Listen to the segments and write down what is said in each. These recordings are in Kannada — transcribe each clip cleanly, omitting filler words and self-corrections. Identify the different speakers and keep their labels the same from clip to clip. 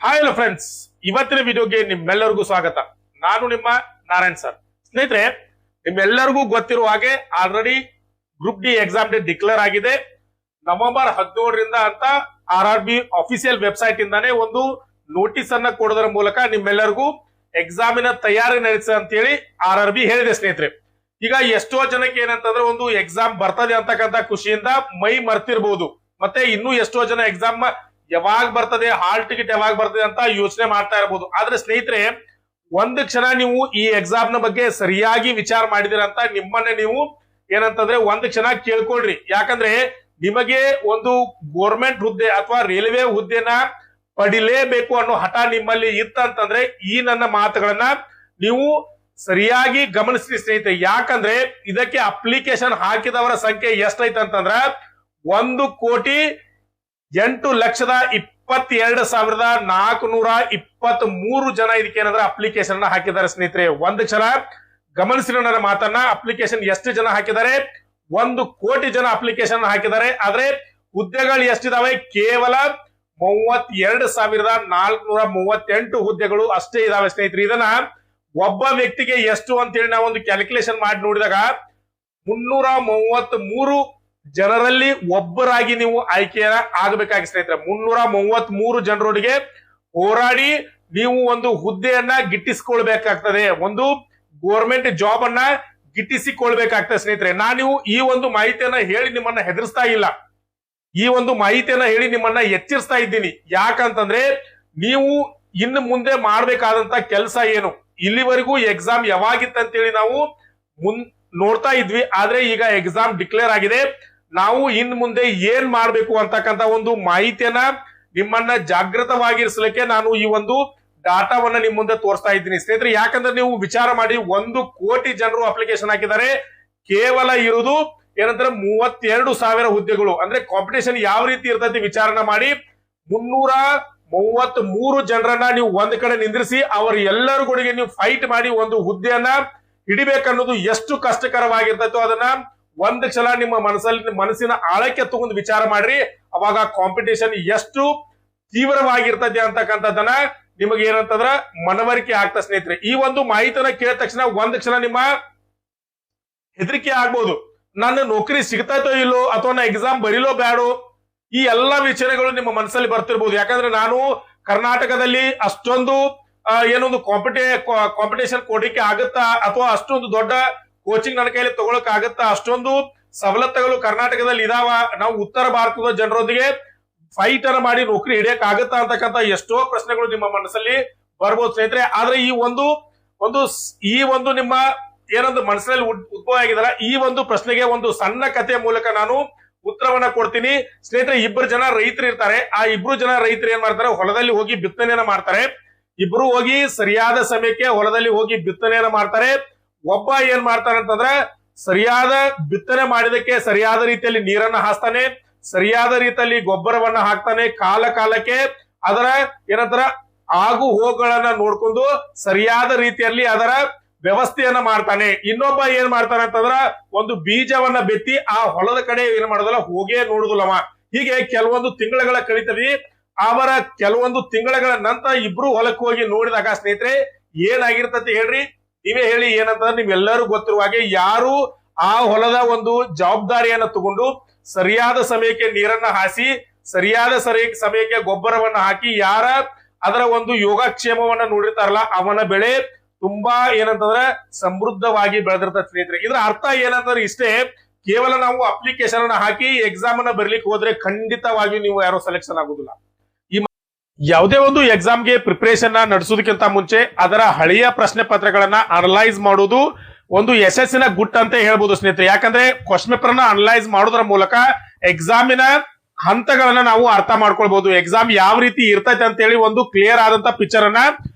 Speaker 1: ಹಾಯ್ ಹಲೋ ಫ್ರೆಂಡ್ಸ್, ಇವತ್ತಿನ ವಿಡಿಯೋಗೆ ನಿಮ್ಮೆಲ್ಲರಿಗೂ ಸ್ವಾಗತ. ನಾನು ನಿಮ್ಮ ನಾರಾಯಣ್ ಸರ್. ಸ್ನೇಹಿತರೆ, ನಿಮ್ಮೆಲ್ಲರಿಗೂ ಗೊತ್ತಿರುವ ಹಾಗೆ already group D exam date declare ಆಗಿದೆ. ನವೆಂಬರ್ 17ರಿಂದ ಅಂತ RRB ಅಫಿಷಿಯಲ್ ವೆಬ್ಸೈಟ್ ಇಂದಾನೆ ಒಂದು ನೋಟಿಸ್ ಅನ್ನ ಕೊಡೋದ್ರ ಮೂಲಕ ನಿಮ್ಮೆಲ್ಲರಿಗೂ ಎಕ್ಸಾಮಿನ ತಯಾರಿ ನಡೆಸ ಅಂತ ಹೇಳಿ RRB ಹೇಳಿದೆ. ಸ್ನೇಹಿತರೆ, ಈಗ ಎಷ್ಟೋ ಜನಕ್ಕೆ ಏನಂತಂದ್ರೆ ಒಂದು ಎಕ್ಸಾಮ್ ಬರ್ತದೆ ಅಂತಕ್ಕಂಥ ಖುಷಿಯಿಂದ ಮೈ ಮರ್ತಿರ್ಬಹುದು. ಮತ್ತೆ ಇನ್ನೂ ಎಷ್ಟೋ ಜನ ಎಕ್ಸಾಮ್ ಯಾವಾಗ ಬರ್ತದೆ, ಹಾಲ್ ಟಿಕೆಟ್ ಯಾವಾಗ ಬರ್ತದೆ ಅಂತ ಯೋಚನೆ ಮಾಡ್ತಾ ಇರಬಹುದು. ಆದ್ರೆ ಸ್ನೇಹಿತರೆ, ಒಂದು ಕ್ಷಣ ನೀವು ಈ ಎಕ್ಸಾಮ್ ನ ಬಗ್ಗೆ ಸರಿಯಾಗಿ ವಿಚಾರ ಮಾಡಿದಿರ ಅಂತ ನಿಮ್ಮನ್ನೇ ನೀವು ಏನಂತಂದ್ರೆ ಒಂದು ಕ್ಷಣ ಕೇಳ್ಕೊಳ್ರಿ. ಯಾಕಂದ್ರೆ ನಿಮಗೆ ಒಂದು ಗೋರ್ಮೆಂಟ್ ಹುದ್ದೆ ಅಥವಾ ರೈಲ್ವೆ ಹುದ್ದೆನ ಪಡಿಲೇಬೇಕು ಅನ್ನೋ ಹಠ ನಿಮ್ಮಲ್ಲಿ ಇತ್ತಂತಂದ್ರೆ ಈ ನನ್ನ ಮಾತುಗಳನ್ನ ನೀವು ಸರಿಯಾಗಿ ಗಮನಿಸಿ ಸ್ನೇಹಿತರೆ. ಯಾಕಂದ್ರೆ ಇದಕ್ಕೆ ಅಪ್ಲಿಕೇಶನ್ ಹಾಕಿದವರ ಸಂಖ್ಯೆ ಎಷ್ಟೈತೆ ಅಂತಂದ್ರ 1,22,423 ಜನ ಇದಕ್ಕೆ ಏನಂದ್ರೆ ಅಪ್ಲಿಕೇಶನ್ ಹಾಕಿದ್ದಾರೆ ಸ್ನೇಹಿತರೆ. ಒಂದು ಕ್ಷಣ ಗಮನಿಸಿರೋ ನನ್ನ ಮಾತನ್ನ. ಅಪ್ಲಿಕೇಶನ್ ಎಷ್ಟು ಜನ ಹಾಕಿದ್ದಾರೆ? 1 ಕೋಟಿ ಜನ ಅಪ್ಲಿಕೇಶನ್ ಹಾಕಿದ್ದಾರೆ. ಆದ್ರೆ ಹುದ್ದೆಗಳು ಎಷ್ಟಿದಾವೆ? ಕೇವಲ 32,438 ಹುದ್ದೆಗಳು ಅಷ್ಟೇ ಇದಾವೆ ಸ್ನೇಹಿತರೆ. ಇದನ್ನ ಒಬ್ಬ ವ್ಯಕ್ತಿಗೆ ಎಷ್ಟು ಅಂತೇಳಿ ನಾವು ಒಂದು ಕ್ಯಾಲ್ಕುಲೇಷನ್ ಮಾಡಿ ನೋಡಿದಾಗ 333 ಜನರಲ್ಲಿ ಒಬ್ಬರಾಗಿ ನೀವು ಆಯ್ಕೆಯ ಆಗಬೇಕಾಗಿ ಸ್ನೇಹಿತರೆ. 333 ಜನರೊಟ್ಟಿಗೆ ಹೋರಾಡಿ ನೀವು ಒಂದು ಹುದ್ದೆಯನ್ನ ಗಿಟ್ಟಿಸಿಕೊಳ್ಬೇಕಾಗ್ತದೆ, ಒಂದು ಗೋರ್ಮೆಂಟ್ ಜಾಬ್ ಅನ್ನ ಗಿಟ್ಟಿಸಿಕೊಳ್ಬೇಕಾಗ್ತದೆ ಸ್ನೇಹಿತರೆ. ನಾನು ಈ ಒಂದು ಮಾಹಿತಿಯನ್ನ ಹೇಳಿ ನಿಮ್ಮನ್ನ ಹೆದರ್ಸ್ತಾ ಇಲ್ಲ, ಈ ಒಂದು ಮಾಹಿತಿಯನ್ನ ಹೇಳಿ ನಿಮ್ಮನ್ನ ಎಚ್ಚರಿಸ್ತಾ ಇದ್ದೀನಿ. ಯಾಕಂತಂದ್ರೆ ನೀವು ಇನ್ನು ಮುಂದೆ ಮಾಡ್ಬೇಕಾದಂತ ಕೆಲಸ ಏನು, ಇಲ್ಲಿವರೆಗೂ ಎಕ್ಸಾಮ್ ಯಾವಾಗಿತ್ತಂತೇಳಿ ನಾವು ನೋಡ್ತಾ ಇದ್ವಿ. ಆದ್ರೆ ಈಗ ಎಕ್ಸಾಮ್ ಡಿಕ್ಲೇರ್ ಆಗಿದೆ. ನಾವು ಇನ್ ಮುಂದೆ ಏನ್ ಮಾಡ್ಬೇಕು ಅಂತಕ್ಕಂತ ಒಂದು ಮಾಹಿತಿಯನ್ನ ನಿಮ್ಮನ್ನ ಜಾಗೃತವಾಗಿರಿಸಲಿಕ್ಕೆ ನಾನು ಈ ಒಂದು ಡಾಟಾವನ್ನ ನಿಮ್ ಮುಂದೆ ತೋರಿಸ್ತಾ ಇದ್ದೀನಿ ಸ್ನೇಹಿತರೆ. ಯಾಕಂದ್ರೆ ನೀವು ವಿಚಾರ ಮಾಡಿ, 1 ಕೋಟಿ ಜನರು ಅಪ್ಲಿಕೇಶನ್ ಹಾಕಿದ್ದಾರೆ. ಕೇವಲ ಇರುವುದು ಏನಂದ್ರೆ 32,000 ಹುದ್ದೆಗಳು. ಅಂದ್ರೆ ಕಾಂಪಿಟೇಷನ್ ಯಾವ ರೀತಿ ಇರ್ತೈತಿ ವಿಚಾರಣ ಮಾಡಿ 333 ಜನರನ್ನ ನೀವು ಒಂದ್ ಕಡೆ ನಿಂದ್ರಿಸಿ ಅವರ ಎಲ್ಲರ ಗುಡಿಗೆ ನೀವು ಫೈಟ್ ಮಾಡಿ ಒಂದು ಹುದ್ದೆಯನ್ನ ಹಿಡಿಬೇಕನ್ನೋದು ಎಷ್ಟು ಕಷ್ಟಕರವಾಗಿರ್ತೈತೋ ಅದನ್ನ ಒಂದು ಕ್ಷಣ ನಿಮ್ಮ ಮನಸ್ಸಿನ ಆಳಕ್ಕೆ ತಗೊಂಡು ವಿಚಾರ ಮಾಡ್ರಿ. ಅವಾಗ ಕಾಂಪಿಟೇಷನ್ ಎಷ್ಟು ತೀವ್ರವಾಗಿರ್ತದೆ ಅಂತಕ್ಕಂಥದ್ದನ್ನ ನಿಮಗೆ ಏನಂತಂದ್ರ ಮನವರಿಕೆ ಆಗ್ತಾ ಸ್ನೇಹಿತರೆ. ಈ ಒಂದು ಮಾಹಿತಿಯನ್ನ ಕೇಳಿದ ತಕ್ಷಣ ಒಂದು ಕ್ಷಣ ನಿಮ್ಮ ಹೆದರಿಕೆ ಆಗ್ಬೋದು. ನನ್ನ ನೌಕರಿ ಸಿಗ್ತೈತೋ ಇಲ್ಲೋ ಅಥವಾ ನಾ ಎಕ್ಸಾಮ್ ಬರೀಲೋ ಬ್ಯಾಡೋ, ಈ ಎಲ್ಲಾ ವಿಚಾರಗಳು ನಿಮ್ಮ ಮನಸ್ಸಲ್ಲಿ ಬರ್ತಿರ್ಬೋದು. ಯಾಕಂದ್ರೆ ನಾನು ಕರ್ನಾಟಕದಲ್ಲಿ ಅಷ್ಟೊಂದು ಏನೊಂದು ಕಾಂಪಿಟೇಷನ್ ಕೊಡಲಿಕ್ಕೆ ಆಗುತ್ತಾ ಅಥವಾ ಅಷ್ಟೊಂದು ದೊಡ್ಡ ಕೋಚಿಂಗ್ ನನ್ನ ಕೈಯಲ್ಲಿ ತಗೊಳಕ್ ಆಗುತ್ತಾ, ಅಷ್ಟೊಂದು ಸವಲತ್ತುಗಳು ಕರ್ನಾಟಕದಲ್ಲಿ ಇದಾವ, ನಾವು ಉತ್ತರ ಭಾರತದ ಜನರೊಂದಿಗೆ ಫೈಟ್ ಅನ್ನ ಮಾಡಿ ನೌಕರಿ ಹಿಡಿಯಕ್ ಆಗುತ್ತಾ ಅಂತಕ್ಕಂಥ ಎಷ್ಟೋ ಪ್ರಶ್ನೆಗಳು ನಿಮ್ಮ ಮನಸ್ಸಲ್ಲಿ ಬರ್ಬೋದು ಸ್ನೇಹಿತರೆ. ಆದ್ರೆ ಈ ಒಂದು ನಿಮ್ಮ ಏನೊಂದು ಮನಸ್ಸಲ್ಲಿ ಉದ್ಭವ ಆಗಿದಲ್ಲ, ಈ ಒಂದು ಪ್ರಶ್ನೆಗೆ ಒಂದು ಸಣ್ಣ ಕಥೆಯ ಮೂಲಕ ನಾನು ಉತ್ತರವನ್ನ ಕೊಡ್ತೀನಿ ಸ್ನೇಹಿತರೆ. 2 ಜನ ರೈತರು ಇರ್ತಾರೆ. ಆ 2 ಜನ ರೈತರು ಏನ್ ಮಾಡ್ತಾರೆ, ಹೊಲದಲ್ಲಿ ಹೋಗಿ ಬಿತ್ತನೆಯನ್ನ ಮಾಡ್ತಾರೆ. ಇಬ್ರು ಹೋಗಿ ಸರಿಯಾದ ಸಮಯಕ್ಕೆ ಹೊಲದಲ್ಲಿ ಹೋಗಿ ಬಿತ್ತನೆಯನ್ನ ಮಾಡ್ತಾರೆ. ಒಬ್ಬ ಏನ್ ಮಾಡ್ತಾನೆ ಅಂತಂದ್ರೆ ಸರಿಯಾದ ಬಿತ್ತನೆ ಮಾಡಿದಕ್ಕೆ ಸರಿಯಾದ ರೀತಿಯಲ್ಲಿ ನೀರನ್ನ ಹಾಸ್ತಾನೆ, ಸರಿಯಾದ ರೀತಿಯಲ್ಲಿ ಗೊಬ್ಬರವನ್ನ ಹಾಕ್ತಾನೆ, ಕಾಲಕ್ಕೆ ಅದರ ಏನಂತಾರ ಆಗು ಹೋಗುಗಳನ್ನ ನೋಡ್ಕೊಂಡು ಸರಿಯಾದ ರೀತಿಯಲ್ಲಿ ಅದರ ವ್ಯವಸ್ಥೆಯನ್ನ ಮಾಡ್ತಾನೆ. ಇನ್ನೊಬ್ಬ ಏನ್ ಮಾಡ್ತಾನೆ ಅಂತಂದ್ರ ಒಂದು ಬೀಜವನ್ನ ಬೆತ್ತಿ ಆ ಹೊಲದ ಕಡೆ ಏನ್ ಮಾಡೋದಲ್ಲ, ಹೋಗೇ ನೋಡುದಿಲ್ಲವ. ಹೀಗೆ ಕೆಲವೊಂದು ತಿಂಗಳುಗಳ ಕಳೀತವಿ. ಅವರ ಕೆಲವೊಂದು ತಿಂಗಳ ನಂತರ ಇಬ್ರು ಹೊಲಕ್ಕೆ ಹೋಗಿ ನೋಡಿದಾಗ ಸ್ನೇಹಿತರೆ ಏನಾಗಿರ್ತತಿ ಹೇಳ್ರಿ, ನೀವೇ ಹೇಳಿ. ಏನಂತಂದ್ರೆ ನಿಮ್ಗೆಲ್ಲರೂ ಗೊತ್ತಿರುವ ಹಾಗೆ ಯಾರು ಆ ಹೊಲದ ಒಂದು ಜವಾಬ್ದಾರಿಯನ್ನ ತಗೊಂಡು ಸರಿಯಾದ ಸಮಯಕ್ಕೆ ನೀರನ್ನ ಹಾಸಿ ಸರಿಯಾದ ಸಮಯಕ್ಕೆ ಗೊಬ್ಬರವನ್ನ ಹಾಕಿ ಯಾರ ಅದರ ಒಂದು ಯೋಗಕ್ಷೇಮವನ್ನ ನೋಡಿರ್ತಾರಲ್ಲ, ಅವನ ಬೆಳೆ ತುಂಬಾ ಏನಂತಂದ್ರೆ ಸಮೃದ್ಧವಾಗಿ ಬೆಳೆದಿರ್ತದೆ ಸ್ನೇಹಿತರೆ. ಇದ್ರ ಅರ್ಥ ಏನಂತಂದ್ರೆ ಇಷ್ಟೇ, ಕೇವಲ ನಾವು ಅಪ್ಲಿಕೇಶನ್ ಅನ್ನ ಹಾಕಿ ಎಕ್ಸಾಮ್ ಅನ್ನ ಬರ್ಲಿಕ್ಕೆ ಹೋದ್ರೆ ಖಂಡಿತವಾಗಿ ನೀವು ಯಾರು ಸೆಲೆಕ್ಷನ್ ಆಗುದಿಲ್ಲ. ಯಾವುದೇ ಒಂದು ಎಕ್ಸಾಮ್ಗೆ ಪ್ರಿಪರೇಷನ್ ನಡೆಸೋದಕ್ಕಿಂತ ಮುಂಚೆ ಅದರ ಹಳೆಯ ಪ್ರಶ್ನೆ ಪತ್ರಗಳನ್ನ ಅನಲೈಸ್ ಮಾಡುವುದು ಒಂದು ಯಶಸ್ಸಿನ ಗುಟ್ ಅಂತ ಹೇಳ್ಬೋದು ಸ್ನೇಹಿತರೆ. ಯಾಕಂದ್ರೆ ಕ್ವಶನ್ ಪೇಪರ್ ನ ಅನಲೈಸ್ ಮಾಡೋದ್ರ ಮೂಲಕ ಎಕ್ಸಾಮಿನ ಹಂತಗಳನ್ನ ನಾವು ಅರ್ಥ ಮಾಡ್ಕೊಳ್ಬಹುದು. ಎಕ್ಸಾಮ್ ಯಾವ ರೀತಿ ಇರ್ತೈತೆ ಅಂತ ಹೇಳಿ ಒಂದು ಕ್ಲಿಯರ್ ಆದಂತ ಪಿಕ್ಚರ್ ಅನ್ನ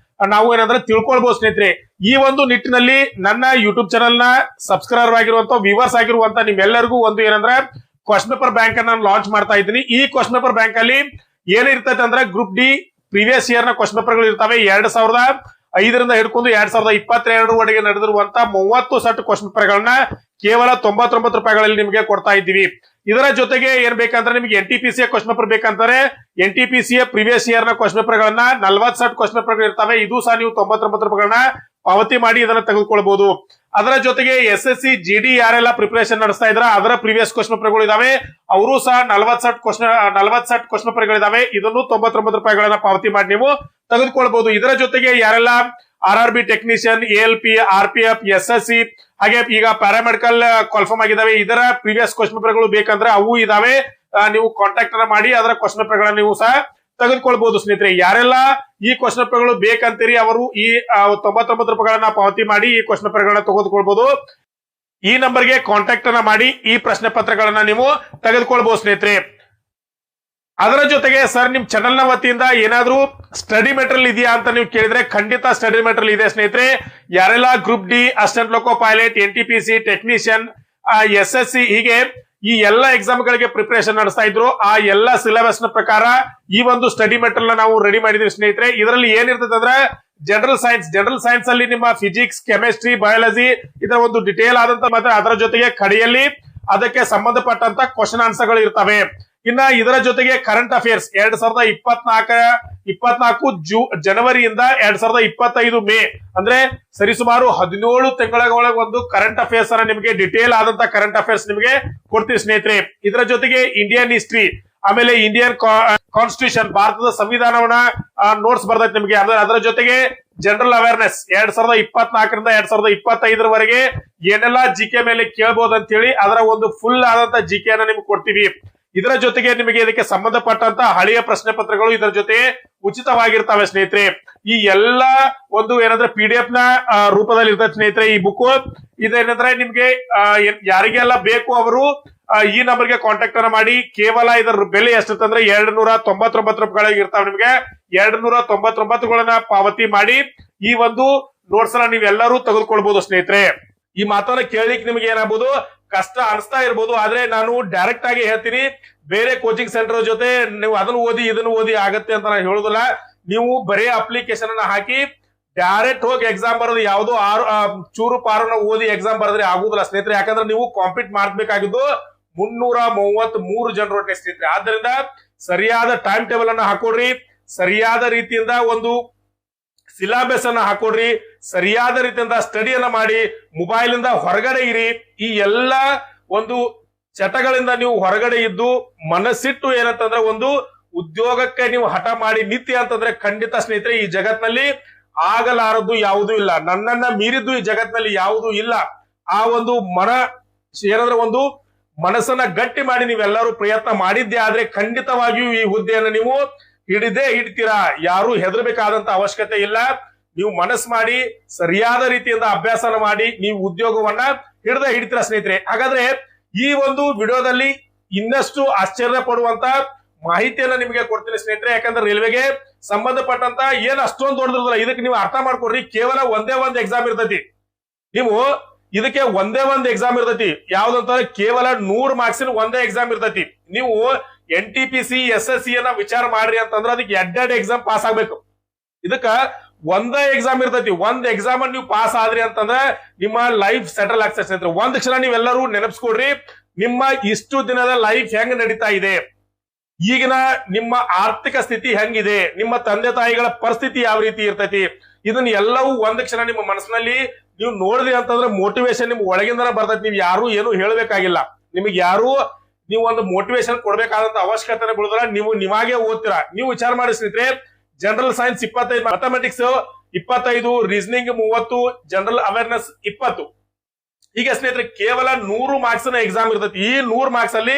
Speaker 1: ನಾವು ಏನಂದ್ರೆ ತಿಳ್ಕೊಳ್ಬಹುದು ಸ್ನೇಹಿತರೆ. ಈ ಒಂದು ನಿಟ್ಟಿನಲ್ಲಿ ನನ್ನ ಯೂಟ್ಯೂಬ್ ಚಾನಲ್ ನ ಸಬ್ಸ್ಕ್ರೈಬರ್ ಆಗಿರುವಂತ ವ್ಯೂವರ್ಸ್ ಆಗಿರುವಂತ ನಿಮ್ಮೆಲ್ಲರಿಗೂ ಒಂದು ಏನಂದ್ರೆ ಕ್ವಶನ್ ಪೇಪರ್ ಬ್ಯಾಂಕ್ ಅನ್ನ ಲಾಂಚ್ ಮಾಡ್ತಾ ಇದ್ದೀನಿ. ಈ ಕ್ವಶನ್ ಪೇಪರ್ ಬ್ಯಾಂಕ್ ಅಲ್ಲಿ ಏನಿರ್ತೈತೆ ಅಂದ್ರೆ ಗ್ರೂಪ್ ಡಿ ಪ್ರೀವಿಯಸ್ ಇಯರ್ ನ ಕ್ವಶನ್ ಪೇಪರ್ ಗಳು ಇರ್ತವೆ. 5ರಿಂದ ಹಿಡ್ಕೊಂಡು 2022 ನಡೆದಿರುವಂತ 30 ಸೆಟ್ ಕ್ವಶನ್ ಪೇಪರ್ಗಳನ್ನ ಕೇವಲ 99 ರೂಪಾಯಿಗಳಲ್ಲಿ ನಿಮಗೆ ಕೊಡ್ತಾ ಇದ್ದೀವಿ. ಇದರ ಜೊತೆಗೆ ಏನ್ ಬೇಕಂದ್ರೆ ನಿಮಗೆ NTPC ಕ್ವಶನ್ ಪೇಪರ್ ಬೇಕಂತಾರೆ NTPC ಪ್ರಿವಿಯಸ್ ಇಯರ್ ನ ಕ್ವಶನ್ ಪೇಪರ್ ಗಳನ್ನ 40 ಸೆಟ್ ಕ್ವಶನ್ ಪೇಪರ್ ಇರ್ತವೆ. ಇದು ಸಹ ನೀವು 99 ರೂಪಾಯಿಗಳನ್ನ ಪಾವತಿ ಮಾಡಿ ಇದನ್ನ ತೆಗೆದುಕೊಳ್ಬಹುದು. ಅದರ ಜೊತೆಗೆ SSC GD ಯಾರೆಲ್ಲ ಪ್ರಿಪರೇಷನ್ ನಡೆಸ್ತಾ ಇದ್ರ ಅದರ ಪ್ರಿವಿಯಸ್ ಕ್ವಶನ್ ಪೇಪರ್ಗಳು ಇದಾವೆ, ಅವರು ಸಹ 40 ಸೆಟ್ ಕ್ವಶನ್ ಪೇಪರ್ಗಳಿದಾವೆ. ಇದನ್ನು 99 ರೂಪಾಯಿಗಳನ್ನ ಪಾವತಿ ಮಾಡಿ ನೀವು ತೆಗೆದುಕೊಳ್ಬಹುದು. ಇದರ ಜೊತೆಗೆ ಯಾರೆಲ್ಲ RRB technician, ALP, RPF, SSC ಹಾಗೆ ಈಗ ಪ್ಯಾರಾಮೆಡಿಕಲ್ ಕಾಲ್ಫಾರ್ಮ್ ಆಗಿದಾವೆ, ಇದರ ಪ್ರಿವಿಯಸ್ ಕ್ವಶನ್ ಪೇಪರ್ಗಳು ಬೇಕಂದ್ರೆ ಅವು ಇದಾವೆ. ನೀವು ಕಾಂಟ್ಯಾಕ್ಟ್ ಅನ್ನ ಮಾಡಿ ಅದರ ಕ್ವಶನ್ ಪೇಪರ್ಗಳನ್ನ ನೀವು ಸಹ ತೆಗೆದುಕೊಳ್ಬಹುದು. ಸ್ನೇಹಿತರೆ, ಯಾರೆಲ್ಲ ಈ ಕ್ವಶನ್ ಪೇಪರ್ಗಳು ಬೇಕಂತೀರಿ ಅವರು ಈ 99 ರೂಪಾಯಿಗಳನ್ನ ಪಾವತಿ ಮಾಡಿ ಈ ಕ್ವಶನ್ ಪೇಪರ್ಗಳನ್ನ ತೆಗೆದುಕೊಳ್ಬಹುದು. ಈ ನಂಬರ್ಗೆ ಕಾಂಟ್ಯಾಕ್ಟ್ ಅನ್ನ ಮಾಡಿ ಈ ಪ್ರಶ್ನೆ ಪತ್ರಗಳನ್ನ ನೀವು ತೆಗೆದುಕೊಳ್ಬಹುದು ಸ್ನೇಹಿತರೆ. ಅದರ ಜೊತೆಗೆ ಸರ್ ನಿಮ್ ಚಾನೆಲ್ ನ ವತಿಯಿಂದ ಏನಾದ್ರೂ ಸ್ಟಡಿ ಮೆಟೀರಿಯಲ್ ಇದೆಯಾ ಅಂತ ನೀವು ಕೇಳಿದ್ರೆ ಖಂಡಿತ ಸ್ಟಡಿ ಮೆಟೀರಿಯಲ್ ಇದೆ ಸ್ನೇಹಿತರೆ. ಯಾರೆಲ್ಲ ಗ್ರೂಪ್ ಡಿ, ಅಸಿಸ್ಟೆಂಟ್ ಲೋಕೋ ಪೈಲಟ್, NTPC ಟೆಕ್ನಿಷಿಯನ್, SSC ಹೀಗೆ ಈ ಎಲ್ಲ ಎಕ್ಸಾಮ್ ಗಳಿಗೆ ಪ್ರಿಪರೇಷನ್ ನಡೆಸ್ತಾ ಇದ್ರು ಆ ಎಲ್ಲ ಸಿಲೆಬಸ್ ನ ಪ್ರಕಾರ ಈ ಒಂದು ಸ್ಟಡಿ ಮೆಟೀರಿಯಲ್ ನಾವು ರೆಡಿ ಮಾಡಿದ್ವಿ ಸ್ನೇಹಿತರೆ. ಇದರಲ್ಲಿ ಏನಿರ್ತದೆ ಅಂದ್ರೆ ಜನರಲ್ ಸೈನ್ಸ್ ಅಲ್ಲಿ ನಿಮ್ಮ ಫಿಸಿಕ್ಸ್, ಕೆಮಿಸ್ಟ್ರಿ, ಬಯಾಲಜಿ ಇದರ ಒಂದು ಡಿಟೇಲ್ ಆದಂತ ಮತ್ತೆ ಅದರ ಜೊತೆಗೆ ಕಡೆಯಲ್ಲಿ ಅದಕ್ಕೆ ಸಂಬಂಧಪಟ್ಟಂತ ಕ್ವಶನ್ ಆನ್ಸರ್ ಗಳು ಇರ್ತವೆ. ಇನ್ನ ಇದರ ಜೊತೆಗೆ ಕರೆಂಟ್ ಅಫೇರ್ಸ್ 2024 ಜನವರಿಯಿಂದ 2025 ಮೇ ಅಂದ್ರೆ ಸರಿಸುಮಾರು 17 ತಿಂಗಳ ಒಳಗೆ ಒಂದು ಕರೆಂಟ್ ಅಫೇರ್ಸ್ ಅನ್ನ ನಿಮಗೆ ಡಿಟೇಲ್ ಆದಂತ ಕರೆಂಟ್ ಅಫೇರ್ಸ್ ನಿಮಗೆ ಕೊಡ್ತೀವಿ ಸ್ನೇಹಿತರೆ. ಇದರ ಜೊತೆಗೆ ಇಂಡಿಯನ್ ಹಿಸ್ಟ್ರಿ, ಆಮೇಲೆ ಇಂಡಿಯನ್ ಕಾನ್ಸ್ಟಿಟ್ಯೂಷನ್ ಭಾರತದ ಸಂವಿಧಾನವನ್ನ ನೋಟ್ಸ್ ಬರ್ತೈತೆ ನಿಮಗೆ. ಅದರ ಜೊತೆಗೆ ಜನರಲ್ ಅವೇರ್ನೆಸ್ 2024ರಿಂದ 2025 ಏನೆಲ್ಲ ಜಿಕೆ ಮೇಲೆ ಕೇಳಬಹುದು ಅಂತ ಹೇಳಿ ಅದರ ಒಂದು ಫುಲ್ ಆದಂತ ಜಿಕೆ ಅನ್ನ ನಿಮ್ಗೆ ಕೊಡ್ತೀವಿ. ಇದರ ಜೊತೆಗೆ ನಿಮಗೆ ಇದಕ್ಕೆ ಸಂಬಂಧಪಟ್ಟಂತ ಹಳೆಯ ಪ್ರಶ್ನೆ ಪತ್ರಗಳು ಇದರ ಜೊತೆ ಉಚಿತವಾಗಿರ್ತವೆ ಸ್ನೇಹಿತರೆ. ಈ ಎಲ್ಲ ಒಂದು ಏನಂದ್ರೆ PDF ನ ರೂಪದಲ್ಲಿ ಇರ್ತದೆ ಸ್ನೇಹಿತರೆ ಈ ಬುಕ್. ಇದೇನಂದ್ರೆ ನಿಮ್ಗೆ ಯಾರಿಗೆಲ್ಲ ಬೇಕು ಅವರು ಈ ನಂಬರ್ಗೆ ಕಾಂಟ್ಯಾಕ್ಟ್ ಅನ್ನ ಮಾಡಿ. ಕೇವಲ ಇದರ ಬೆಲೆ ಎಷ್ಟಿರ್ತಂದ್ರೆ 299 ರೂಪಾಯಿಗಳಿಗೆ ಇರ್ತಾವೆ. ನಿಮ್ಗೆ 299 ಪಾವತಿ ಮಾಡಿ ಈ ಒಂದು ನೋಟ್ಸ್ ಅನ್ನ ನೀವೆಲ್ಲರೂ ತೆಗೆದುಕೊಳ್ಬಹುದು ಸ್ನೇಹಿತರೆ. ಈ ಮಾತನ್ನ ಕೇಳಲಿಕ್ಕೆ ನಿಮ್ಗೆ ಏನಾಗಬಹುದು, ಕಷ್ಟ ಅನಿಸ್ತಾ ಇರ್ಬೋದು, ಆದ್ರೆ ನಾನು ಡೈರೆಕ್ಟ್ ಆಗಿ ಹೇಳ್ತೀನಿ, ಬೇರೆ ಕೋಚಿಂಗ್ ಸೆಂಟರ್ ಜೊತೆ ನೀವು ಅದನ್ನು ಓದಿ ಇದನ್ನು ಓದಿ ಆಗತ್ತೆ ಅಂತ ನಾನು ಹೇಳುದಿಲ್ಲ. ನೀವು ಬರೀ ಅಪ್ಲಿಕೇಶನ್ ಅನ್ನ ಹಾಕಿ ಡೈರೆಕ್ಟ್ ಹೋಗಿ ಎಕ್ಸಾಮ್ ಬರೋದು, ಯಾವುದೋ ಚೂರು ಪಾರನ ಓದಿ ಎಕ್ಸಾಮ್ ಬರೆದ್ರೆ ಆಗುದಿಲ್ಲ ಸ್ನೇಹಿತರೆ. ಯಾಕಂದ್ರೆ ನೀವು ಕಾಂಪೀಟ್ ಮಾಡಬೇಕಾಗಿದ್ದು 333 ಜನರೊಟ್ಟಿಗೆ ಸ್ನೇಹಿತರೆ. ಆದ್ದರಿಂದ ಸರಿಯಾದ ಟೈಮ್ ಟೇಬಲ್ ಅನ್ನ ಹಾಕೊಡ್ರಿ, ಸರಿಯಾದ ರೀತಿಯಿಂದ ಒಂದು ಸಿಲೆಬಸ್ ಅನ್ನ ಹಾಕೊಡ್ರಿ, ಸರಿಯಾದ ರೀತಿಯಿಂದ ಸ್ಟಡಿಯನ್ನ ಮಾಡಿ, ಮೊಬೈಲ್ ಇಂದ ಹೊರಗಡೆ ಇರಿ. ಈ ಎಲ್ಲ ಒಂದು ಚಟಗಳಿಂದ ನೀವು ಹೊರಗಡೆ ಇದ್ದು ಮನಸ್ಸಿಟ್ಟು ಏನಂತಂದ್ರೆ ಒಂದು ಉದ್ಯೋಗಕ್ಕೆ ನೀವು ಹಠ ಮಾಡಿ ನಿತ್ಯ ಅಂತಂದ್ರೆ ಖಂಡಿತ ಸ್ನೇಹಿತರೆ ಈ ಜಗತ್ನಲ್ಲಿ ಆಗಲಾರದ್ದು ಯಾವುದೂ ಇಲ್ಲ. ನನ್ನನ್ನ ಮೀರಿದ್ದು ಈ ಜಗತ್ನಲ್ಲಿ ಯಾವುದೂ ಇಲ್ಲ. ಆ ಒಂದು ಏನಂದ್ರೆ ಒಂದು ಮನಸ್ಸನ್ನ ಗಟ್ಟಿ ಮಾಡಿ ನೀವೆಲ್ಲರೂ ಪ್ರಯತ್ನ ಮಾಡಿದ್ದೆ ಆದ್ರೆ ಖಂಡಿತವಾಗಿಯೂ ಈ ಹುದ್ದೆಯನ್ನು ನೀವು ಹಿಡಿತೀರಾ. ಯಾರು ಹೆದರ್ಬೇಕಾದಂತ ಅವಶ್ಯಕತೆ ಇಲ್ಲ. ನೀವು ಮನಸ್ಸು ಮಾಡಿ ಸರಿಯಾದ ರೀತಿಯಿಂದ ಅಭ್ಯಾಸನ ಮಾಡಿ ನೀವು ಉದ್ಯೋಗವನ್ನ ಹಿಡಿತೀರಾ ಸ್ನೇಹಿತರೆ. ಹಾಗಾದ್ರೆ ಈ ಒಂದು ವಿಡಿಯೋದಲ್ಲಿ ಇನ್ನಷ್ಟು ಆಶ್ಚರ್ಯ ಪಡುವಂತ ಮಾಹಿತಿಯನ್ನ ನಿಮಗೆ ಕೊಡ್ತೀನಿ ಸ್ನೇಹಿತರೆ. ಯಾಕಂದ್ರೆ ರೈಲ್ವೆಗೆ ಸಂಬಂಧಪಟ್ಟಂತ ಏನ್ ಅಷ್ಟೊಂದು ದೊಡ್ಡದಿರಲ್ಲ, ಇದಕ್ಕೆ ನೀವು ಅರ್ಥ ಮಾಡ್ಕೊಡ್ರಿ. ಕೇವಲ ಒಂದೇ ಒಂದು ಎಕ್ಸಾಮ್ ಇರ್ತೈತಿ, ನೀವು ಇದಕ್ಕೆ ಒಂದೇ ಒಂದು ಎಕ್ಸಾಮ್ ಇರ್ತೈತಿ. ಯಾವ್ದಂತಂದ್ರೆ ಕೇವಲ 100 ಮಾರ್ಕ್ಸಿನ ಒಂದೇ ಎಕ್ಸಾಮ್ ಇರ್ತೈತಿ. ನೀವು NTPC SSC ಅನ್ನ ವಿಚಾರ ಮಾಡ್ರಿ ಅಂತಂದ್ರೆ ಅದಕ್ಕೆ 2 ಎಕ್ಸಾಮ್ ಪಾಸ್ ಆಗ್ಬೇಕು. ಇದಕ್ಕ ಒಂದೇ ಎಕ್ಸಾಮ್ ಇರ್ತೈತಿ. ಒಂದ್ ಎಕ್ಸಾಮ್ ನೀವು ಪಾಸ್ ಆದ್ರಿ ಅಂತಂದ್ರೆ ನಿಮ್ಮ ಲೈಫ್ ಸೆಟಲ್ ಆಗ್ತದೆ ಸ್ನೇಹಿತರೆ. ಒಂದ್ ಕ್ಷಣ ನೀವೆಲ್ಲರೂ ನೆನಪಿಸ್ಕೊಡ್ರಿ, ನಿಮ್ಮ ಇಷ್ಟು ದಿನದ ಲೈಫ್ ಹೆಂಗ್ ನಡೀತಾ ಇದೆ, ಈಗಿನ ನಿಮ್ಮ ಆರ್ಥಿಕ ಸ್ಥಿತಿ ಹೆಂಗಿದೆ, ನಿಮ್ಮ ತಂದೆ ತಾಯಿಗಳ ಪರಿಸ್ಥಿತಿ ಯಾವ ರೀತಿ ಇರ್ತೈತಿ, ಇದನ್ನ ಎಲ್ಲವೂ ಒಂದ್ ಕ್ಷಣ ನಿಮ್ಮ ಮನಸ್ಸಿನಲ್ಲಿ ನೀವು ನೋಡಿದ್ರಿ ಅಂತಂದ್ರೆ ಮೋಟಿವೇಶನ್ ನಿಮ್ ಒಳಗಿಂದ ಬರ್ತೈತಿ. ನೀವು ಯಾರು ಏನು ಹೇಳ್ಬೇಕಾಗಿಲ್ಲ, ನಿಮಗೆ ಯಾರು ನೀವು ಒಂದು ಮೋಟಿವೇಶನ್ ಕೊಡ್ಬೇಕಾದಂತ ಅವಶ್ಯಕತೆ ಬೀಳುದಿಲ್ಲ. ನೀವು ನೀವಾಗೆ ಓದ್ತೀರಾ. ನೀವು ವಿಚಾರ ಮಾಡಿ ಸ್ನೇಹಿತರೆ, general science 25, mathematics 25, reasoning 30, general awareness 20. ಈಗ ಸ್ನೇಹಿತರೆ ಕೇವಲ 100 ಮಾರ್ಕ್ಸ್ ನ ಎಕ್ಸಾಮ್ ಇರ್ತೈತಿ. ಈ 100 ಮಾರ್ಕ್ಸ್ ಅಲ್ಲಿ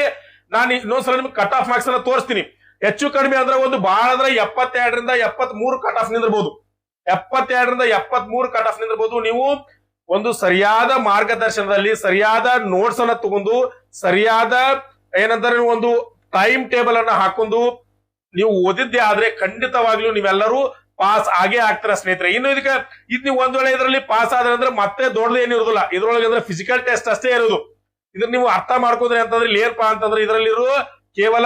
Speaker 1: ನಾನು ಇನ್ನೊಂದ್ಸಲ ನಿಮ್ಗೆ ಕಟ್ ಆಫ್ ಮಾರ್ಕ್ಸ್ ಅನ್ನ ತೋರಿಸ್ತೀನಿ. ಹೆಚ್ಚು ಕಡಿಮೆ ಅಂದ್ರೆ ಒಂದು ಬಹಳ ಅಂದ್ರೆ 72ರಿಂದ 73 ಕಟ್ ಆಫ್ ನಿಂದಿರ್ಬೋದು. 72ರಿಂದ 73 ಕಟ್ ಆಫ್ ನಿಂದಿರ್ಬೋದು. ನೀವು ಒಂದು ಸರಿಯಾದ ಮಾರ್ಗದರ್ಶನದಲ್ಲಿ ಸರಿಯಾದ ನೋಟ್ಸ್ ಅನ್ನ ತಗೊಂಡು ಸರಿಯಾದ ಏನಂತಾರೆ ಒಂದು ಟೈಮ್ ಟೇಬಲ್ ಅನ್ನ ಹಾಕೊಂಡು ನೀವು ಓದಿದ್ದೆ ಆದ್ರೆ ಖಂಡಿತವಾಗ್ಲೂ ನೀವೆಲ್ಲರೂ ಪಾಸ್ ಆಗೇ ಆಗ್ತಾರ ಸ್ನೇಹಿತರೆ. ಇನ್ನು ಇದು ನೀವು ಒಂದ್ ವೇಳೆ ಇದರಲ್ಲಿ ಪಾಸ್ ಆದ್ರೆ ಅಂದ್ರೆ ಮತ್ತೆ ದೊಡ್ಡದು ಏನಿರೋದಿಲ್ಲ. ಇದ್ರೊಳಗೆ ಅಂದ್ರೆ ಫಿಸಿಕಲ್ ಟೆಸ್ಟ್ ಅಷ್ಟೇ ಇರೋದು. ಇದನ್ನ ನೀವು ಅರ್ಥ ಮಾಡ್ಕೊಂಡ್ರಿ ಅಂತಂದ್ರೆ ಏನಪ್ಪಾ ಅಂತಂದ್ರೆ ಇದರಲ್ಲಿರೋ ಕೇವಲ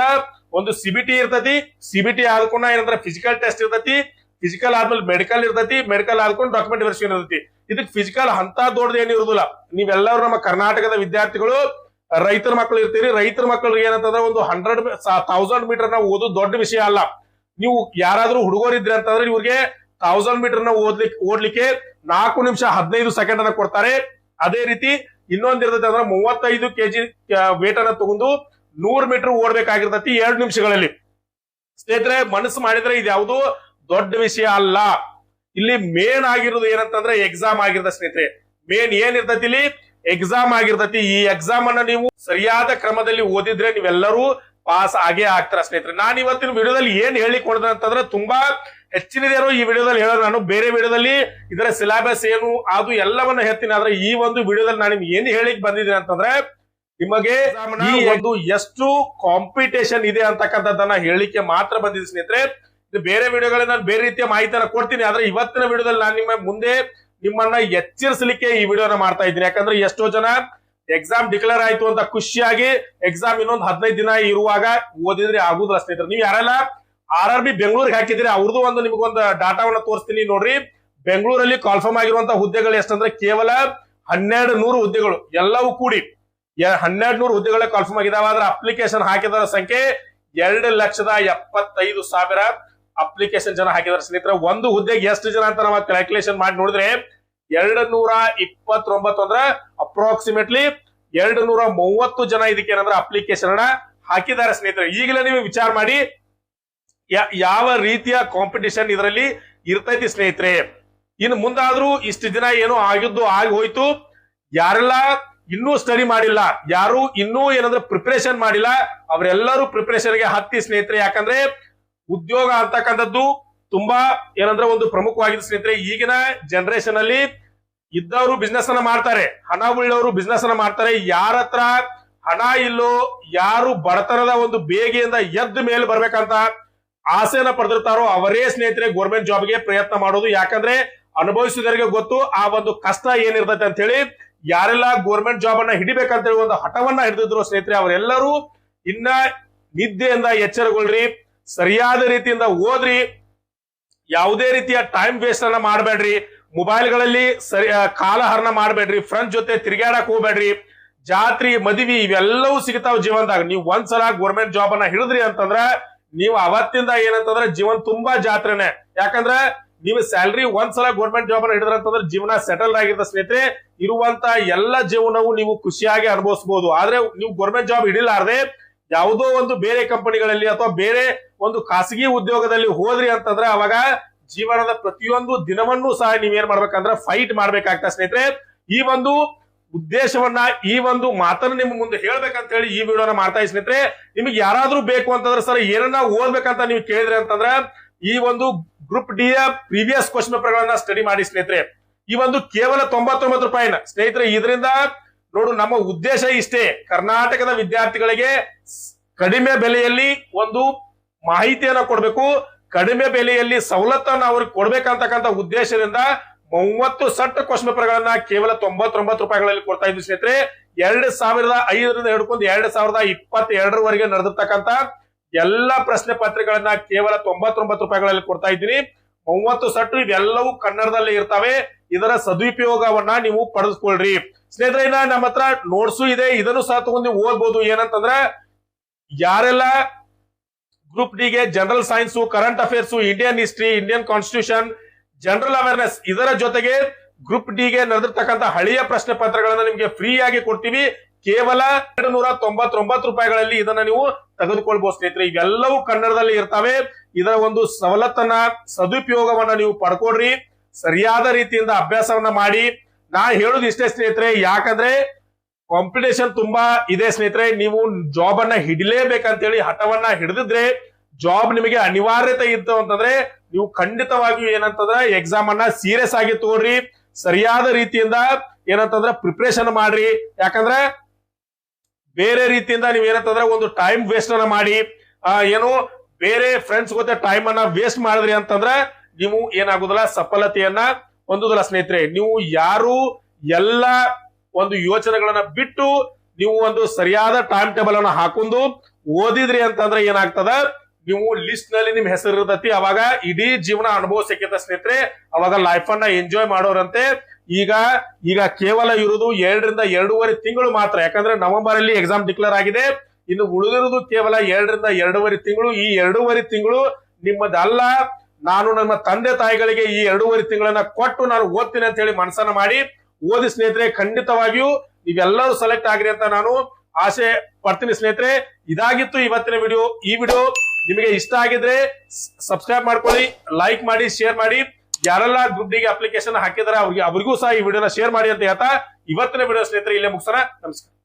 Speaker 1: ಒಂದು CBT ಇರ್ತೈತಿ. CBT ಆದ್ಕೊಂಡು ಏನಂದ್ರೆ ಫಿಸಿಕಲ್ ಟೆಸ್ಟ್ ಇರ್ತೈತಿ. ಫಿಸಿಕಲ್ ಆದ್ಮೇಲೆ ಮೆಡಿಕಲ್ ಇರ್ತೈತಿ, ಮೆಡಿಕಲ್ ಆದ್ಕೊಂಡು ಡಾಕ್ಯುಮೆಂಟ್ ವೆರಿಫಿಕೇಶನ್ ಇರ್ತೈತಿ. ಇದಕ್ಕೆ ಫಿಸಿಕಲ್ ಅಂತ ದೊಡ್ಡದು ಏನಿರುದಿಲ್ಲ. ನೀವೆಲ್ಲರೂ ನಮ್ಮ ಕರ್ನಾಟಕದ ವಿದ್ಯಾರ್ಥಿಗಳು ರೈತರ ಮಕ್ಕಳು ಇರ್ತೀರಿ. ರೈತರ ಮಕ್ಕಳಿಗೆ ಏನಂತಂದ್ರೆ ಒಂದು 1000 ಮೀಟರ್ ನ ಓದೋದು ದೊಡ್ಡ ವಿಷಯ ಅಲ್ಲ. ನೀವು ಯಾರಾದ್ರೂ ಹುಡುಗರಿದ್ರಿ ಅಂತಂದ್ರೆ ಇವ್ರಿಗೆ 1000 ಮೀಟರ್ ನ ಓಡ್ಲಿಕ್ಕೆ 4 ನಿಮಿಷ 15 ಸೆಕೆಂಡ್ ಅನ್ನ ಕೊಡ್ತಾರೆ. ಅದೇ ರೀತಿ ಇನ್ನೊಂದ್ ಇರ್ತೈತೆ ಅಂದ್ರೆ 35 kg ವೇಟ್ ಅನ್ನ ತಗೊಂಡು 100 ಮೀಟರ್ ಓಡ್ಬೇಕಾಗಿರ್ತೈತಿ 2 ನಿಮಿಷಗಳಲ್ಲಿ. ಸ್ನೇಹಿತರೆ, ಮನಸ್ಸು ಮಾಡಿದ್ರೆ ಇದು ಯಾವುದು ದೊಡ್ಡ ವಿಷಯ ಅಲ್ಲ. ಇಲ್ಲಿ ಮೇನ್ ಆಗಿರೋದು ಏನಂತಂದ್ರೆ ಎಕ್ಸಾಮ್ ಆಗಿರ್ತದೆ ಸ್ನೇಹಿತರೆ. ಮೇನ್ ಏನಿರ್ತೈತಿ ಇಲ್ಲಿ ಎಕ್ಸಾಮ್ ಆಗಿರ್ತೈತಿ. ಈ ಎಕ್ಸಾಮ್ ಅನ್ನ ನೀವು ಸರಿಯಾದ ಕ್ರಮದಲ್ಲಿ ಓದಿದ್ರೆ ನೀವೆಲ್ಲರೂ ಪಾಸ್ ಆಗೇ ಆಗ್ತಾರ ಸ್ನೇಹಿತರೆ. ನಾನು ಇವತ್ತಿನ ವಿಡಿಯೋದಲ್ಲಿ ಏನ್ ಹೇಳಿಕ್ ಹೊಡೆದ ಅಂತಂದ್ರೆ ತುಂಬಾ ಹೆಚ್ಚಿನದೇನೋ ಈ ವಿಡಿಯೋದಲ್ಲಿ ಹೇಳೋದು. ನಾನು ಬೇರೆ ವಿಡಿಯೋದಲ್ಲಿ ಇದರ ಸಿಲೆಬಸ್ ಏನು ಅದು ಎಲ್ಲವನ್ನ ಹೇಳ್ತೀನಿ. ಆದ್ರೆ ಈ ಒಂದು ವಿಡಿಯೋದಲ್ಲಿ ನಾನು ನಿಮ್ಗೆ ಏನ್ ಹೇಳಿಕ್ ಬಂದಿದ್ದೀನಿ ಅಂತಂದ್ರೆ ನಿಮಗೆ ಈ ಒಂದು ಎಷ್ಟು ಕಾಂಪಿಟೇಷನ್ ಇದೆ ಅಂತಕ್ಕಂಥದ್ದನ್ನ ಹೇಳಿಕೆ ಮಾತ್ರ ಬಂದಿದೆ ಸ್ನೇಹಿತರೆ. ಇದು ಬೇರೆ ವಿಡಿಯೋಗಳಲ್ಲಿ ನಾನು ಬೇರೆ ರೀತಿಯ ಮಾಹಿತಿಯನ್ನ ಕೊಡ್ತೀನಿ. ಆದ್ರೆ ಇವತ್ತಿನ ವಿಡಿಯೋದಲ್ಲಿ ನಾನು ನಿಮ್ಮ ಮುಂದೆ ನಿಮ್ಮನ್ನ ಎಚ್ಚರಿಸಲಿಕ್ಕೆ ಈ ವಿಡಿಯೋನ ಮಾಡ್ತಾ ಇದ್ದೀನಿ. ಯಾಕಂದ್ರೆ ಎಷ್ಟೋ ಜನ ಎಕ್ಸಾಮ್ ಡಿಕ್ಲೇರ್ ಆಯ್ತು ಅಂತ ಖುಷಿಯಾಗಿ ಎಕ್ಸಾಮ್ ಇನ್ನೊಂದು 15 ದಿನ ಇರುವಾಗ ಓದಿದ್ರೆ ಆಗುದಿಲ್ಲ ಸ್ನೇಹಿತರೆ. ನೀವು ಯಾರೆಲ್ಲ RRB ಬೆಂಗಳೂರಿಗೆ ಹಾಕಿದ್ರೆ ಅವ್ರದ್ದು ಒಂದು ನಿಮಗೊಂದು ಡಾಟಾವನ್ನ ತೋರಿಸ್ತೀನಿ ನೋಡ್ರಿ. ಬೆಂಗಳೂರಲ್ಲಿ ಕಾಲ್ಫರ್ಮ್ ಆಗಿರುವಂತಹ ಹುದ್ದೆಗಳು ಎಷ್ಟಂದ್ರೆ ಕೇವಲ 1200 ಹುದ್ದೆಗಳು ಎಲ್ಲವೂ ಕೂಡಿ 1200 ಹುದ್ದೆಗಳೇ ಕಾಲ್ಫರ್ಮ್ ಆಗಿದಾವೆ. ಆದ್ರೆ ಅಪ್ಲಿಕೇಶನ್ ಹಾಕಿದರ ಸಂಖ್ಯೆ 2,75,000 ಅಪ್ಲಿಕೇಶನ್ ಜನ ಹಾಕಿದಾರೆ ಸ್ನೇಹಿತರೆ. ಒಂದು ಹುದ್ದೆಗೆ ಎಷ್ಟು ಜನ ಅಂತ ನಾವು ಕ್ಯಾಲ್ಕುಲೇಷನ್ ಮಾಡಿ ನೋಡಿದ್ರೆ 229 ಅಂದ್ರೆ ಅಪ್ರಾಕ್ಸಿಮೇಟ್ಲಿ 230 ಜನ ಇದಕ್ಕೆ ಏನಂದ್ರೆ ಅಪ್ಲಿಕೇಶನ್ ಅನ್ನ ಹಾಕಿದ್ದಾರೆ ಸ್ನೇಹಿತರೆ. ಈಗಲೇ ನೀವು ವಿಚಾರ ಮಾಡಿ ಯಾವ ರೀತಿಯ ಕಾಂಪಿಟೇಷನ್ ಇದರಲ್ಲಿ ಇರ್ತೈತಿ ಸ್ನೇಹಿತರೆ. ಇನ್ನು ಮುಂದಾದ್ರೂ ಇಷ್ಟು ದಿನ ಏನೋ ಆಗಿದ್ದು ಆಗಿ ಹೋಯ್ತು. ಯಾರೆಲ್ಲ ಇನ್ನೂ ಸ್ಟಡಿ ಮಾಡಿಲ್ಲ, ಯಾರು ಇನ್ನೂ ಏನಂದ್ರೆ ಪ್ರಿಪರೇಷನ್ ಮಾಡಿಲ್ಲ, ಅವರೆಲ್ಲರೂ ಪ್ರಿಪರೇಷನ್ ಗೆ ಹತ್ತಿ ಸ್ನೇಹಿತರೆ. ಯಾಕಂದ್ರೆ ಉದ್ಯೋಗ ಅಂತಕ್ಕಂಥದ್ದು ತುಂಬಾ ಏನಂದ್ರೆ ಒಂದು ಪ್ರಮುಖವಾಗಿದೆ ಸ್ನೇಹಿತರೆ. ಈಗಿನ ಜನರೇಷನ್ ಅಲ್ಲಿ ಇದ್ದವರು ಬಿಸ್ನೆಸ್ ಅನ್ನ ಮಾಡ್ತಾರೆ, ಹಣ ಉಳ್ಳವರು ಬಿಸ್ನೆಸ್ ಅನ್ನ ಮಾಡ್ತಾರೆ. ಯಾರ ಹತ್ರ ಹಣ ಇಲ್ಲೋ, ಯಾರು ಬಡತನದ ಒಂದು ಬೇಗೆಯಿಂದ ಎದ್ದು ಮೇಲೆ ಬರ್ಬೇಕಂತ ಆಸೆಯನ್ನ ಪಡೆದಿರ್ತಾರೋ ಅವರೇ ಸ್ನೇಹಿತರೆ ಗೌರ್ಮೆಂಟ್ ಜಾಬ್ಗೆ ಪ್ರಯತ್ನ ಮಾಡೋದು. ಯಾಕಂದ್ರೆ ಅನುಭವಿಸಿದವರಿಗೆ ಗೊತ್ತು ಆ ಒಂದು ಕಷ್ಟ ಏನಿರ್ತೈತೆ ಅಂತ ಹೇಳಿ. ಯಾರೆಲ್ಲ ಗೌರ್ಮೆಂಟ್ ಜಾಬ್ ಅನ್ನ ಹಿಡಿಬೇಕಂತ ಹೇಳಿ ಒಂದು ಹಠವನ್ನ ಹಿಡಿದಿದ್ರು ಸ್ನೇಹಿತರೆ, ಅವರೆಲ್ಲರೂ ಇನ್ನ ನಿದ್ದೆಯಿಂದ ಎಚ್ಚರಗೊಳ್ರಿ, ಸರಿಯಾದ ರೀತಿಯಿಂದ ಓದ್ರಿ, ಯಾವುದೇ ರೀತಿಯ ಟೈಮ್ ವೇಸ್ಟ್ ಅನ್ನ ಮಾಡಬೇಡ್ರಿ, ಮೊಬೈಲ್ಗಳಲ್ಲಿ ಕಾಲಹರಣ ಮಾಡಬೇಡ್ರಿ, ಫ್ರೆಂಡ್ಸ್ ಜೊತೆ ತಿರುಗಾಡಕ್ ಹೋಗ್ಬೇಡ್ರಿ. ಜಾತ್ರೆ ಮದುವೆ ಇವೆಲ್ಲವೂ ಸಿಗ್ತಾವ ಜೀವನದಾಗ. ನೀವು ಒಂದ್ಸಲ ಗೌರ್ಮೆಂಟ್ ಜಾಬ್ ಅನ್ನ ಹಿಡಿದ್ರಿ ಅಂತಂದ್ರ ನೀವು ಅವತ್ತಿಂದ ಏನಂತಂದ್ರೆ ಜೀವನ ತುಂಬಾ ಜಾತ್ರೆನೆ. ಯಾಕಂದ್ರೆ ನೀವು ಸ್ಯಾಲ್ರಿ ಒಂದ್ಸಲ ಗೌರ್ಮೆಂಟ್ ಜಾಬ್ ಅನ್ನ ಹಿಡಿದ್ರ ಅಂತಂದ್ರೆ ಜೀವನ ಸೆಟಲ್ ಆಗಿರ್ತ ಸ್ನೇಹಿತರೆ. ಇರುವಂತ ಎಲ್ಲ ಜೀವನವು ನೀವು ಖುಷಿಯಾಗಿ ಅನುಭವಿಸಬಹುದು. ಆದ್ರೆ ನೀವು ಗೌರ್ಮೆಂಟ್ ಜಾಬ್ ಹಿಡಿಲಾರ್ದೆ ಯಾವುದೋ ಒಂದು ಬೇರೆ ಕಂಪನಿಗಳಲ್ಲಿ ಅಥವಾ ಬೇರೆ ಒಂದು ಖಾಸಗಿ ಉದ್ಯೋಗದಲ್ಲಿ ಹೋದ್ರಿ ಅಂತಂದ್ರೆ ಅವಾಗ ಜೀವನದ ಪ್ರತಿಯೊಂದು ದಿನವನ್ನೂ ಸಹ ನೀವೇನ್ ಮಾಡ್ಬೇಕಂದ್ರೆ ಫೈಟ್ ಮಾಡ್ಬೇಕಾಗ್ತದೆ ಸ್ನೇಹಿತರೆ. ಈ ಒಂದು ಉದ್ದೇಶವನ್ನ, ಈ ಒಂದು ಮಾತನ್ನ ನಿಮ್ಮ ಮುಂದೆ ಹೇಳ್ಬೇಕಂತ ಹೇಳಿ ಈ ವಿಡಿಯೋನ ಮಾಡ್ತಾ ಇದ್ದೀನಿ ಸ್ನೇಹಿತರೆ. ನಿಮ್ಗೆ ಯಾರಾದ್ರೂ ಬೇಕು ಅಂತಂದ್ರೆ ಸರ್ ಏನನ್ನ ಓದ್ಬೇಕಂತ ನೀವು ಕೇಳಿದ್ರಿ ಅಂತಂದ್ರೆ ಈ ಒಂದು ಗ್ರೂಪ್ ಡಿ ಯ ಪ್ರೀವಿಯಸ್ ಕ್ವಶನ್ ಪೇಪರ್ ಗಳನ್ನ ಸ್ಟಡಿ ಮಾಡಿ ಸ್ನೇಹಿತರೆ. ಈ ಒಂದು ಕೇವಲ 99 ರೂಪಾಯಿನ ಸ್ನೇಹಿತರೆ. ಇದರಿಂದ ನೋಡು ನಮ್ಮ ಉದ್ದೇಶ ಇಷ್ಟೇ, ಕರ್ನಾಟಕದ ವಿದ್ಯಾರ್ಥಿಗಳಿಗೆ ಕಡಿಮೆ ಬೆಲೆಯಲ್ಲಿ ಒಂದು ಮಾಹಿತಿಯನ್ನ ಕೊಡ್ಬೇಕು, ಕಡಿಮೆ ಬೆಲೆಯಲ್ಲಿ ಸವಲತ್ತನ್ನ ಅವ್ರಿಗೆ ಕೊಡ್ಬೇಕಂತಕ್ಕಂಥ ಉದ್ದೇಶದಿಂದ 30 ಸೆಟ್ ಕ್ವಶನ್ ಪೇಪರ್ ಗಳನ್ನ ಕೇವಲ 99 ರೂಪಾಯಿಗಳಲ್ಲಿ ಕೊಡ್ತಾ ಇದ್ವಿ ಸ್ನೇಹಿತರೆ. 2005ರಿಂದ ಹಿಡ್ಕೊಂಡು 2022 ನಡೆದಿರ್ತಕ್ಕಂಥ ಎಲ್ಲಾ ಪ್ರಶ್ನೆ ಪತ್ರಿಕೆಗಳನ್ನ ಕೇವಲ 99 ರೂಪಾಯಿಗಳಲ್ಲಿ ಕೊಡ್ತಾ ಇದ್ದೀನಿ. 30 ಸೆಟ್ ಇವೆಲ್ಲವೂ ಕನ್ನಡದಲ್ಲೇ ಇರ್ತವೆ. ಇದರ ಸದುಪಯೋಗವನ್ನ ನೀವು ಪಡೆದುಕೊಳ್ರಿ ಸ್ನೇಹಿತರೆ. ಇನ್ನ ನಮ್ಮ ಹತ್ರ ನೋಟ್ಸು ಇದೆ, ಇದನ್ನು ಸಹ ತಗೊಂಡು ನೀವು ಓದ್ಬೋದು. ಏನಂತಂದ್ರೆ ಯಾರೆಲ್ಲ ಗ್ರೂಪ್ ಡಿ ಗೆ general science, current affairs, Indian history, Indian constitution, general awareness, ಇದರ ಜೊತೆಗೆ ಗ್ರೂಪ್ ಡಿ ಗೆ ನಡೆದಿರ್ತಕ್ಕಂಥ ಹಳೆಯ ಪ್ರಶ್ನೆ ಪತ್ರಗಳನ್ನ ನಿಮ್ಗೆ ಫ್ರೀ ಆಗಿ ಕೊಡ್ತೀವಿ. ಕೇವಲ 299 ರೂಪಾಯಿಗಳಲ್ಲಿ ಇದನ್ನ ನೀವು ತೆಗೆದುಕೊಳ್ಬಹುದು ಸ್ನೇಹಿತರೆ. ಇವೆಲ್ಲವೂ ಕನ್ನಡದಲ್ಲಿ ಇರ್ತವೆ. ಇದರ ಒಂದು ಸವಲತ್ತನ್ನ, ಸದುಪಯೋಗವನ್ನ ನೀವು ಪಡ್ಕೊಡ್ರಿ, ಸರಿಯಾದ ರೀತಿಯಿಂದ ಅಭ್ಯಾಸವನ್ನ ಮಾಡಿ. ನಾ ಹೇಳುದು ಇಷ್ಟೇ ಸ್ನೇಹಿತರೆ, ಯಾಕಂದ್ರೆ ಕಾಂಪಿಟೇಷನ್ ತುಂಬಾ ಇದೆ ಸ್ನೇಹಿತರೆ. ನೀವು ಜಾಬ್ ಅನ್ನ ಹಿಡಿಲೇಬೇಕಂತೇಳಿ ಹಠವನ್ನ ಹಿಡಿದಿದ್ರೆ ಜಾಬ್ ನಿಮಗೆ ಅನಿವಾರ್ಯತೆ ಇತ್ತು ಅಂತಂದ್ರೆ ನೀವು ಖಂಡಿತವಾಗಿಯೂ ಏನಂತಂದ್ರೆ ಎಕ್ಸಾಮ್ ಅನ್ನ ಸೀರಿಯಸ್ ಆಗಿ ತಗೋರಿ, ಸರಿಯಾದ ರೀತಿಯಿಂದ ಏನಂತಂದ್ರೆ ಪ್ರಿಪರೇಷನ್ ಮಾಡ್ರಿ. ಯಾಕಂದ್ರೆ ಬೇರೆ ರೀತಿಯಿಂದ ನೀವು ಏನಂತಂದ್ರೆ ಒಂದು ಟೈಮ್ ವೇಸ್ಟ್ ಅನ್ನ ಮಾಡಿ ಏನು ಬೇರೆ ಫ್ರೆಂಡ್ಸ್ ಗೊತ್ತೆ ಟೈಮ್ ಅನ್ನ ವೇಸ್ಟ್ ಮಾಡಿದ್ರಿ ಅಂತಂದ್ರೆ ನೀವು ಏನಾಗುದಿಲ್ಲ, ಸಫಲತೆಯನ್ನ ಹೊಂದುದಿಲ್ಲ ಸ್ನೇಹಿತರೆ. ನೀವು ಯಾರು ಎಲ್ಲ ಒಂದು ಯೋಚನೆಗಳನ್ನ ಬಿಟ್ಟು ನೀವು ಒಂದು ಸರಿಯಾದ ಟೈಮ್ ಟೇಬಲ್ ಅನ್ನ ಹಾಕೊಂಡು ಓದಿದ್ರಿ ಅಂತಂದ್ರೆ ಏನಾಗ್ತದ, ನೀವು ಲಿಸ್ಟ್ ನಲ್ಲಿ ನಿಮ್ ಹೆಸರು ಇರ್ತತಿ. ಅವಾಗ ಇಡೀ ಜೀವನ ಅನುಭವ ಸಿಕ್ಕೈತ ಸ್ನೇಹಿತರೆ. ಅವಾಗ ಲೈಫ್ ಅನ್ನ ಎಂಜಾಯ್ ಮಾಡೋರಂತೆ. ಈಗ ಕೇವಲ ಇರುವುದು 2 ರಿಂದ 2.5 ತಿಂಗಳು ಮಾತ್ರ. ಯಾಕಂದ್ರೆ ನವೆಂಬರ್ ಅಲ್ಲಿ ಎಕ್ಸಾಮ್ ಡಿಕ್ಲೇರ್ ಆಗಿದೆ. ಇನ್ನು ಉಳಿದಿರುವುದು ಕೇವಲ 2 ರಿಂದ 2.5 ತಿಂಗಳು. ಈ 2.5 ತಿಂಗಳು ನಿಮ್ಮದಲ್ಲ. ನಾನು ನಮ್ಮ ತಂದೆ ತಾಯಿಗಳಿಗೆ ಈ 2.5 ತಿಂಗಳನ್ನ ಕೊಟ್ಟು ನಾನು ಓದ್ತೀನಿ ಅಂತ ಹೇಳಿ ಮನಸ್ಸನ್ನ ಮಾಡಿ ಓದಿ ಸ್ನೇಹಿತರೆ. ಖಂಡಿತವಾಗಿಯೂ ನೀವೆಲ್ಲರೂ ಸೆಲೆಕ್ಟ್ ಆಗ್ರಿ ಅಂತ ನಾನು ಆಸೆ ಪಡ್ತೀನಿ ಸ್ನೇಹಿತರೆ. ಇದಾಗಿತ್ತು ಇವತ್ತಿನ ವಿಡಿಯೋ. ಈ ವಿಡಿಯೋ ನಿಮಗೆ ಇಷ್ಟ ಆಗಿದ್ರೆ ಸಬ್ಸ್ಕ್ರೈಬ್ ಮಾಡ್ಕೊಳ್ಳಿ, ಲೈಕ್ ಮಾಡಿ, ಶೇರ್ ಮಾಡಿ. ಯಾರೆಲ್ಲ ಗ್ರೂಪ್ ಡಿಗೆ ಅಪ್ಲಿಕೇಶನ್ ಹಾಕಿದಾರೆ ಅವ್ರಿಗೂ ಸಹ ಈ ವಿಡಿಯೋನ ಶೇರ್ ಮಾಡಿ ಅಂತ ಹೇಳ್ತಾ ಇವತ್ತಿನ ವಿಡಿಯೋ ಸ್ನೇಹಿತರೆ ಇಲ್ಲೇ ಮುಗಿಸೋಣ. ನಮಸ್ಕಾರ.